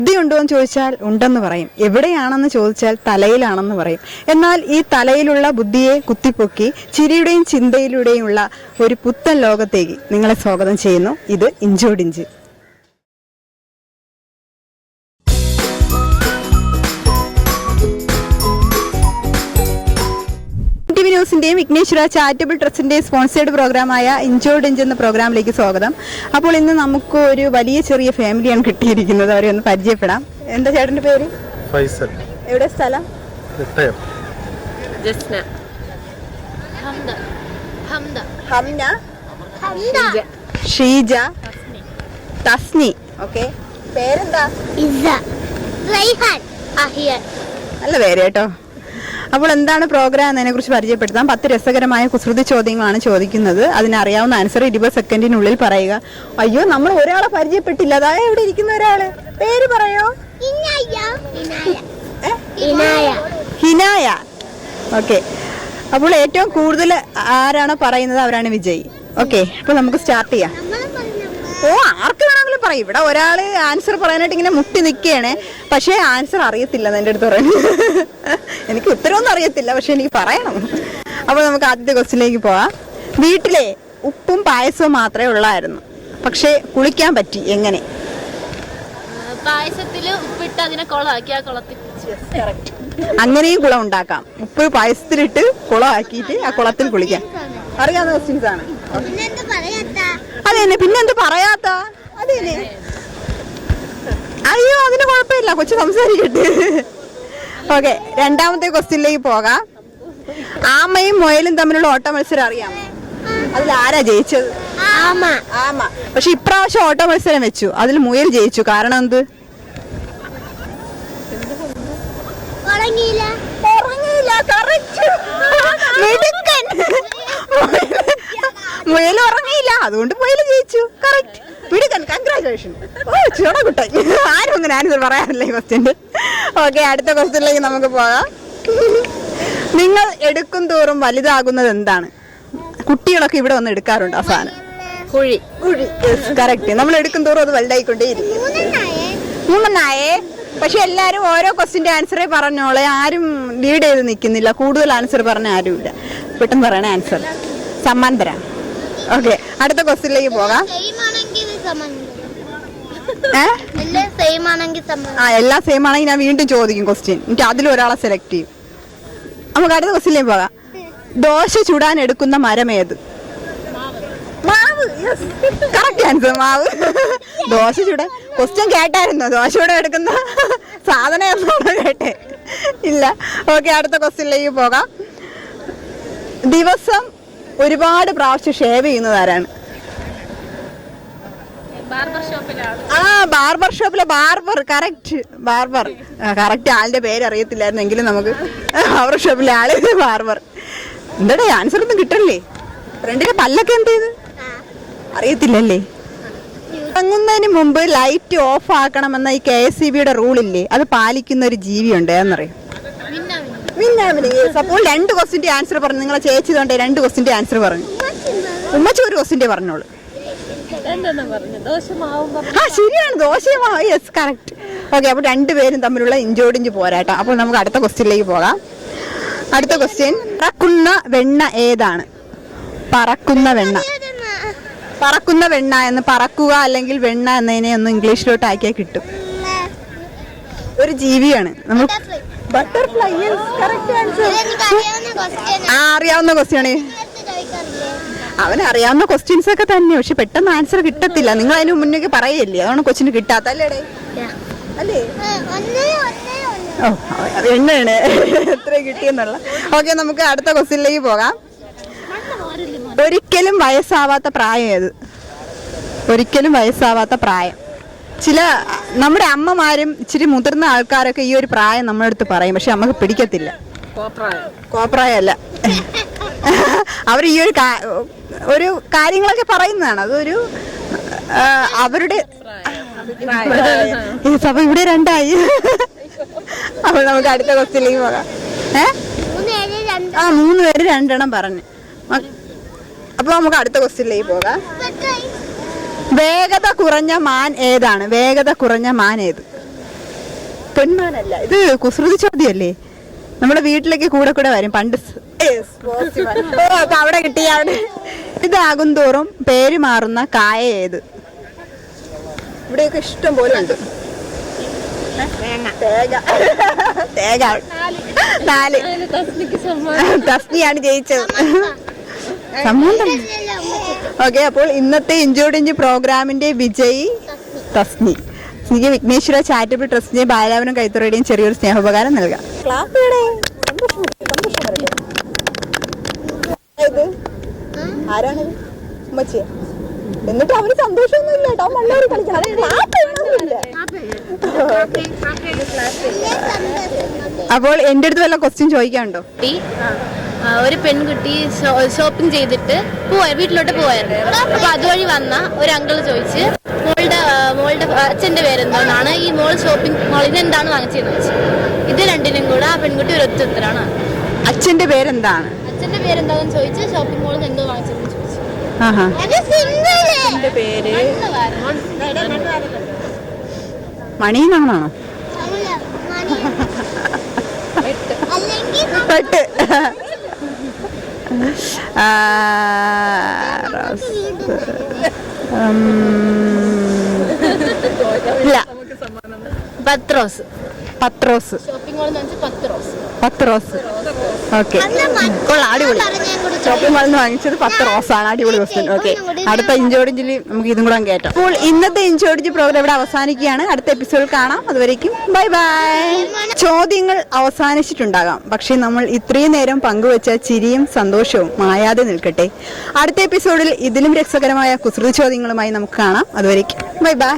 ബുദ്ധി ഉണ്ടോ എന്ന് ചോദിച്ചാൽ ഉണ്ടെന്ന് പറയും. എവിടെയാണെന്ന് ചോദിച്ചാൽ തലയിലാണെന്ന് പറയും. എന്നാൽ ഈ തലയിലുള്ള ബുദ്ധിയെ കുത്തിപ്പൊക്കി ചിരിയുടെയും ചിന്തയിലൂടെയുള്ള ഒരു പുത്തൻ ലോകത്തേക്ക് നിങ്ങളെ സ്വാഗതം ചെയ്യുന്നു. ഇത് ഇഞ്ചോടിഞ്ച്. ന്യൂസിന്റെയും വിഘ്നേശ്വര ചാരിറ്റബിൾ ട്രസ്റ്റിന്റെയും സ്പോൺസേർഡ് പ്രോഗ്രാമായ ഇഞ്ചോടിഞ്ച് എന്ന പ്രോഗ്രാമിലേക്ക് സ്വാഗതം. അപ്പോൾ ഇന്ന് നമുക്ക് ഒരു വലിയ ചെറിയ ഫാമിലിയാണ് കിട്ടിയിരിക്കുന്നത്. അവരെ ഒന്ന് പരിചയപ്പെടാം. എന്താ ചേട്ടന്റെ പേര്? ഫൈസൽ. എവിടെ സ്ഥലം? ജസ്ന. ഹംന, ഷീജ, തസ്നി. ഓക്കെ, പേരെന്താ? നല്ല പേര് കേട്ടോ. അപ്പോൾ എന്താണ് പ്രോഗ്രാം എന്നതിനെ കുറിച്ച് പരിചയപ്പെടുത്താം. 10 രസകരമായ കുസൃതി ചോദ്യങ്ങളാണ് ചോദിക്കുന്നത്. അതിനറിയാവുന്ന ആൻസർ 20 സെക്കൻഡിനുള്ളിൽ പറയുക. അയ്യോ, നമ്മൾ ഒരാളെ പരിചയപ്പെട്ടില്ല. അതായത് ഇവിടെ ഇരിക്കുന്ന ഒരാള് പേര് പറയോ? ഹിനായ. ഓക്കെ, അപ്പോൾ ഏറ്റവും കൂടുതൽ ആരാണോ പറയുന്നത് അവരാണ് വിജയി. ഓക്കെ, അപ്പൊ നമുക്ക് സ്റ്റാർട്ട് ചെയ്യാം. ഓ, ആർക്ക് വേണമെങ്കിലും പറയും. ഇവിടെ ഒരാള് ആൻസർ പറയാനായിട്ട് ഇങ്ങനെ മുട്ടി നിൽക്കുകയാണ്. പക്ഷേ ആൻസർ അറിയത്തില്ല എൻ്റെ അടുത്ത് പറയുന്നത്. എനിക്ക് ഉത്തരവൊന്നും അറിയത്തില്ല, പക്ഷെ എനിക്ക് പറയണം. അപ്പോൾ നമുക്ക് ആദ്യത്തെ ക്വസ്റ്റ്യനിലേക്ക് പോവാം. വീട്ടിലെ ഉപ്പും പായസവും മാത്രമേ ഉള്ളായിരുന്നു, പക്ഷേ കുളിക്കാൻ പറ്റി. എങ്ങനെ? പായസത്തില് ഉപ്പിട്ട് അതിനെ കുളമാക്കി ആ കുളത്തിൽ. അങ്ങനെയും കുളം ഉണ്ടാക്കാം. ഉപ്പ് പായസത്തിലിട്ട് കുളമാക്കിയിട്ട് ആ കുളത്തിൽ കുളിക്കാം. അറിയാവുന്ന ക്വസ്റ്റ്യൻസ് ആണ്. അതെന്നെ, പിന്നെന്ത് പറയാത്ത? അതെന്നെ. അയ്യോ, അതിന് കുഴപ്പമില്ല, കൊച്ചു സംസാരിക്കട്ടെ. ഓക്കെ, രണ്ടാമത്തെ ക്വസ്റ്റ്യനിലേക്ക് പോകാം. ആമയും മുയലും തമ്മിലുള്ള ഓട്ട മത്സരം അറിയാമോ? അതിൽ ആരാ ജയിച്ചത്? ആമ. പക്ഷെ ഇപ്രാവശ്യം ഓട്ട മത്സരം വെച്ചു, അതിൽ മുയൽ ജയിച്ചു. കാരണം എന്ത്? മുയൽ ഉറങ്ങിയില്ല, അതുകൊണ്ട് മുയൽ ജയിച്ചു. കറക്റ്റ്, പിടിക്കാൻ. കൺഗ്രാറ്റുലേഷൻ. ഓ, ചുണകുട്ടൻ. ആരും അങ്ങനെ ആൻസർ പറയാറില്ല ഈ ക്വസ്റ്റ്യന്. ഓക്കെ, അടുത്ത ക്വസ്റ്റ്യനിലേക്ക് നമുക്ക് പോകാം. നിങ്ങൾ എടുക്കും തോറും വലുതാകുന്നത് എന്താണ്? കുട്ടികളൊക്കെ ഇവിടെ വന്ന് എടുക്കാറുണ്ട് ആ സാധനം. കുഴി. കറക്റ്റ്, നമ്മൾ എടുക്കും തോറും അത് വലുതായിക്കൊണ്ടേയിരിക്കും. 3 പക്ഷെ എല്ലാരും ഓരോ ക്വസ്റ്റ്യന്റെ ആൻസറേ പറഞ്ഞോളെ. ആരും ലീഡ് ചെയ്ത് നിൽക്കുന്നില്ല. കൂടുതൽ ആൻസർ പറഞ്ഞ ആരുമില്ല. പെട്ടെന്ന് പറയണ ആൻസർ. സമ്മാനം തരാം. ഓക്കെ, അടുത്ത ക്വസ്റ്റ്യനിലേക്ക് പോകാം. എല്ലാം സെയിം ആണെങ്കിൽ ഞാൻ വീണ്ടും ചോദിക്കും ക്വസ്റ്റ്യൻ. എനിക്ക് അതിലൊരാളെ സെലക്ട് ചെയ്യും. നമുക്ക് അടുത്ത ക്വസ്റ്റ്യനിലേക്ക് പോകാം. ദോശ ചുടാൻ എടുക്കുന്ന മരം ഏത്? മാവ്. കറക്റ്റ് ആൻസർ, മാവ്. ദോശ ചുടാൻ ക്വസ്റ്റ്യൻ കേട്ടായിരുന്നോ? ദോശ ചുടാൻ എടുക്കുന്ന സാധനം എന്താണോ കേട്ടെ? ഇല്ല. ഓക്കെ, അടുത്ത ക്വസ്റ്റ്യനിലേക്ക് പോകാം. ദിവസം ഒരുപാട് പ്രാവശ്യം ഷേവ് ചെയ്യുന്നത് ആരാണ്? ബാർബർ ഷോപ്പിലെ ബാർബർ. Correct, barber. കറക്റ്റ്, ആളിന്റെ പേര് അറിയത്തില്ലായിരുന്നെങ്കിലും നമുക്ക് ബാർബർ ഷോപ്പിലെ ആള് ബാർബർ. എന്താടേ ആൻസർ ഒന്നും കിട്ടല്ലേ? ഫ്രണ്ടിലെ പല്ലൊക്കെ എന്ത് ചെയ്ത് അറിയത്തില്ലല്ലേ? ഇറങ്ങുന്നതിന് മുമ്പ് ലൈറ്റ് ഓഫ് ആക്കണമെന്ന ഈ KSEBയുടെ റൂളില്ലേ, അത് പാലിക്കുന്ന ഒരു ജീവിയുണ്ട്. എന്നറിയാം? അപ്പോൾ 2 ക്വസ്റ്റ്യന്റെ ആൻസർ പറഞ്ഞു. നിങ്ങളെ ചേച്ചി തൊണ്ടേ 2 ക്വസ്റ്റ്യന്റെ ആൻസർ പറഞ്ഞു. ഉമ്മച്ചി ഒരു ക്വസ്റ്റ്യന്റെ പറഞ്ഞോളൂ. ശരിയാണ്, ദോശമാവ്. Yes, correct. ഓക്കെ, അപ്പോൾ 2 പേരും തമ്മിലുള്ള ഇഞ്ചോടിഞ്ച് പോരാട്ടം. അപ്പോൾ നമുക്ക് അടുത്ത ക്വസ്റ്റ്യനിലേക്ക് പോകാം. അടുത്ത ക്വസ്റ്റ്യൻ, പറക്കുന്ന വെണ്ണ ഏതാണ്? പറക്കുന്ന വെണ്ണ. പറക്കുന്ന വെണ്ണ എന്ന്, പറക്കുക അല്ലെങ്കിൽ വെണ്ണ എന്നതിനെ ഒന്ന് ഇംഗ്ലീഷിലോട്ട് ആക്കിയാൽ കിട്ടും. ഒരു ജീവിയാണ്. നമ്മൾ ബട്ടർഫ്ലൈ. Correct answer. അറിയാവുന്ന ക്വസ്റ്റ്യൻ ആണ്. അവന് അറിയാവുന്ന ക്വസ്റ്റ്യൻസ് ഒക്കെ തന്നെ, പക്ഷെ പെട്ടെന്ന് ആൻസർ കിട്ടത്തില്ല. നിങ്ങൾ അതിന് മുന്നേ പറയല്ലേ, അതാണ് ക്വസ്റ്റ്യൻ കിട്ടാത്തല്ലേ? അല്ലേ? ഓ, എണ്ണയാണ് എത്ര കിട്ടിയെന്നുള്ള. ഓക്കെ, നമുക്ക് അടുത്ത ക്വസ്റ്റ്യനിലേക്ക് പോകാം. ഒരിക്കലും വയസ്സാവാത്ത പ്രായം ഏത്? ഒരിക്കലും വയസ്സാവാത്ത പ്രായം. ചില നമ്മുടെ അമ്മമാരും ഇച്ചിരി മുതിർന്ന ആൾക്കാരൊക്കെ ഈ ഒരു പ്രായം നമ്മുടെ അടുത്ത് പറയും, പക്ഷെ നമുക്ക് പിടിക്കത്തില്ല. കോപ്രായല്ല. അവർ ഈ ഒരു കാര്യങ്ങളൊക്കെ പറയുന്നതാണ്. അതൊരു അവരുടെ. അപ്പൊ ഇവിടെ 2 ആയി. അപ്പോൾ നമുക്ക് അടുത്ത ക്വസ്റ്റ്യനിലേക്ക് പോകാം. 3 പേര് 2 പറഞ്ഞു. അപ്പൊ നമുക്ക് അടുത്ത ക്വസ്റ്റ്യനിലേക്ക് പോകാം. വേഗത കുറഞ്ഞ മാൻ ഏതാണ്? വേഗത കുറഞ്ഞ മാൻ ഏത്? പെൺമാനല്ല, ഇത് കുസൃതി ചോദ്യമല്ലേ. നമ്മുടെ വീട്ടിലേക്ക് കൂടെ കൂടെ വരും പണ്ട്. അവിടെ കിട്ടിയ അവിടെ. ഇതാകും തോറും പേര് മാറുന്ന കായ ഏത്? ഇവിടെയൊക്കെ ഇഷ്ടം പോലെ ഉണ്ട്. തേങ്ങ 4. തസ്നിയാണ് ജയിച്ചത്. സമ്മതം. ഓക്കെ, അപ്പോൾ ഇന്നത്തെ ഇഞ്ചോടിഞ്ച് പ്രോഗ്രാമിന്റെ വിജയി തസ്നി. എനിക്ക് വിഘ്നേശ്വര ചാരിറ്റബിൾ ട്രസ്റ്റിന്റെ ബാലാവനം കൈത്തുറയുടെയും ചെറിയൊരു സ്നേഹോപകാരം നൽകാം. ആരാണിത്? ഉമ്മച്ചിയെ. എന്നിട്ട് അവന് സന്തോഷമൊന്നും ഇല്ല കേട്ടോ. മണ്ണൂർ കളിക്കണം. അപ്പോൾ എന്റെ അടുത്ത് വല്ല ക്വസ്റ്റ്യൻ ചോദിക്കാനുണ്ടോ? ഒരു പെൺകുട്ടി ഷോപ്പിംഗ് ചെയ്തിട്ട് വീട്ടിലോട്ട് പോയായിരുന്നു. അപ്പൊ അതുവഴി വന്ന ഒരു അങ്കിള് ചോദിച്ച് മോളുടെ അച്ഛന്റെ പേരെന്തോന്നാണ്, ഈ മോൾ ഷോപ്പിംഗ് മോളിന് എന്താണ് വാങ്ങിച്ചതെന്ന് ചോദിച്ചു. ഇത് രണ്ടിനും കൂടെ ആ പെൺകുട്ടി ഒരു ഒറ്റ ഉത്തരാണ്. അച്ഛന്റെ പേരെന്താണ്? അച്ഛന്റെ പേരെന്താണെന്ന് ചോദിച്ച് ഷോപ്പിംഗ് മോളിൽ എന്തോ വാങ്ങിച്ചതെന്ന് ചോദിച്ചു. പേര് മണിന്നാണോ? പെട്ട്. ഇല്ല. പത്രോസ്. പത്രോസ്. ഷോപ്പിംഗ് മോളിൽ പത്രോസ്. പത്രോസ്. ഓക്കെ, അടിപൊളി. ഷോപ്പിംഗ് മാളിൽ നിന്ന് വാങ്ങിച്ചത് 10 റോസാണ്. അടിപൊളി ക്വസ്റ്റ്യൻ. ഓക്കെ, അടുത്ത ഇഞ്ചോടിഞ്ചിൽ നമുക്ക് ഇതും കൂടെ കയറ്റാം. അപ്പോൾ ഇന്നത്തെ ഇഞ്ചോടിഞ്ച് പ്രോഗ്രാം ഇവിടെ അവസാനിക്കുകയാണ്. അടുത്ത എപ്പിസോഡ് കാണാം. അതുവരേക്കും ബൈ ബൈ. ചോദ്യങ്ങൾ അവസാനിച്ചിട്ടുണ്ടാകാം, പക്ഷെ നമ്മൾ ഇത്രയും നേരം പങ്കുവച്ച ചിരിയും സന്തോഷവും മായാതെ നിൽക്കട്ടെ. അടുത്ത എപ്പിസോഡിൽ ഇതിലും രസകരമായ കുസൃതി ചോദ്യങ്ങളുമായി നമുക്ക് കാണാം. അതുവരേക്കും ബൈ ബൈ.